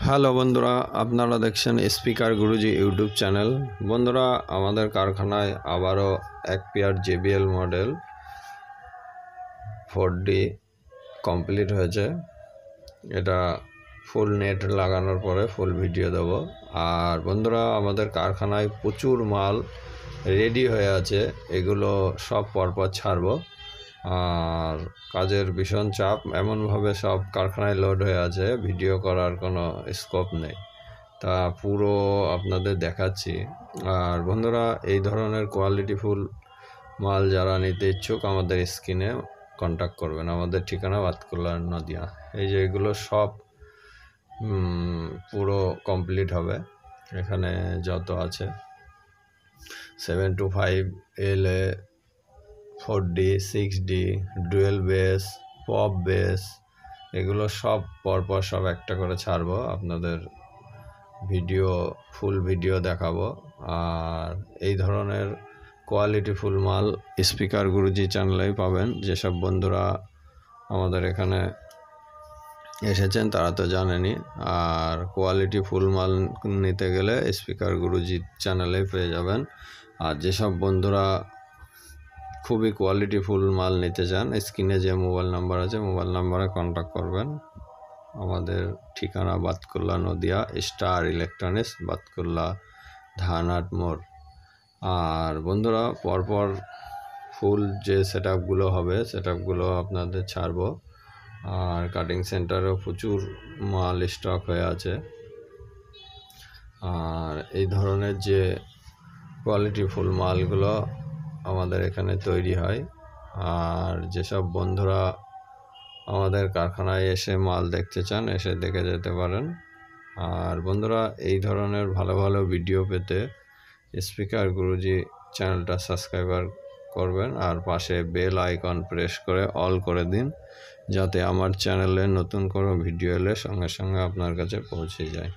Hello বন্ধুরা, আপনারা দেখছেন স্পিকার গুরুজি ইউটিউব চ্যানেল। বন্ধুরা, আমাদের কারখানায় আবারও এক pair JBL model 4D complete হয়েছে। এটা ফুল নেট লাগানোর পরে ফুল ভিডিও দেব। আর বন্ধুরা, আমাদের কারখানায় প্রচুর মাল রেডি হয়ে আছে, এগুলো সব পরপর ছাড়বো। আর কাজের ভীষণ চাপ, এমনভাবে সব কারখানায় লোড হয়ে আছে, ভিডিও করার কোনো স্কোপ নেই, তা পুরো আপনাদের দেখাচ্ছি। আর বন্ধুরা, এই ধরনের কোয়ালিটিফুল মাল যারা নিতে ইচ্ছুক আমাদের স্ক্রিনে কন্ট্যাক্ট করবেন। আমাদের ঠিকানা বাতকুল্লা নদিয়া। এই যে এগুলো সব পুরো কমপ্লিট হবে। এখানে যত আছে 725 LA 4D 6D dual base, pop base, এগুলো সব পরপর সব একটা করে ছাড়বো, আপনাদের ভিডিও ফুল ভিডিও দেখাবো। আর এই ধরনের কোয়ালিটিফুল মাল স্পিকার গুরুজি চ্যানেলেই পাবেন। যেসব বন্ধুরা আমাদের এখানে এসেছেন তারা তো জানেনই। আর কোয়ালিটিফুল মাল নিতে গেলে স্পিকার গুরুজি চ্যানেলেই পেয়ে যাবেন। আর যেসব বন্ধুরা খুবই কোয়ালিটিফুল মাল নিতে চান, স্ক্রিনে যে মোবাইল নাম্বার আছে মোবাইল নাম্বারে কন্ট্যাক্ট করবেন। আমাদের ঠিকানা বাতকুল্লা নদিয়া, স্টার ইলেকট্রনিক্স, বাতকুল্লা ধানহাট মোড়। আর বন্ধুরা, পরপর ফুল যে সেটআপগুলো হবে সেটআপগুলো আপনাদের ছাড়বো। আর কাটিং সেন্টারেও প্রচুর মাল স্টক হয়ে আছে। আর এই ধরনের যে কোয়ালিটিফুল মালগুলো আমাদের এখানে তৈরি হয়। আর যেসব বন্ধুরা আমাদের কারখানায় এসে মাল দেখতে চান, এসে দেখে যেতে পারেন। আর বন্ধুরা, এই ধরনের ভালো ভালো ভিডিও পেতে স্পিকার গুরুজি চ্যানেলটা সাবস্ক্রাইবার করবেন। আর পাশে বেল আইকন প্রেস করে অল করে দিন, যাতে আমার চ্যানেলে নতুন কোনো ভিডিও এলে সঙ্গে সঙ্গে আপনার কাছে পৌঁছে যায়।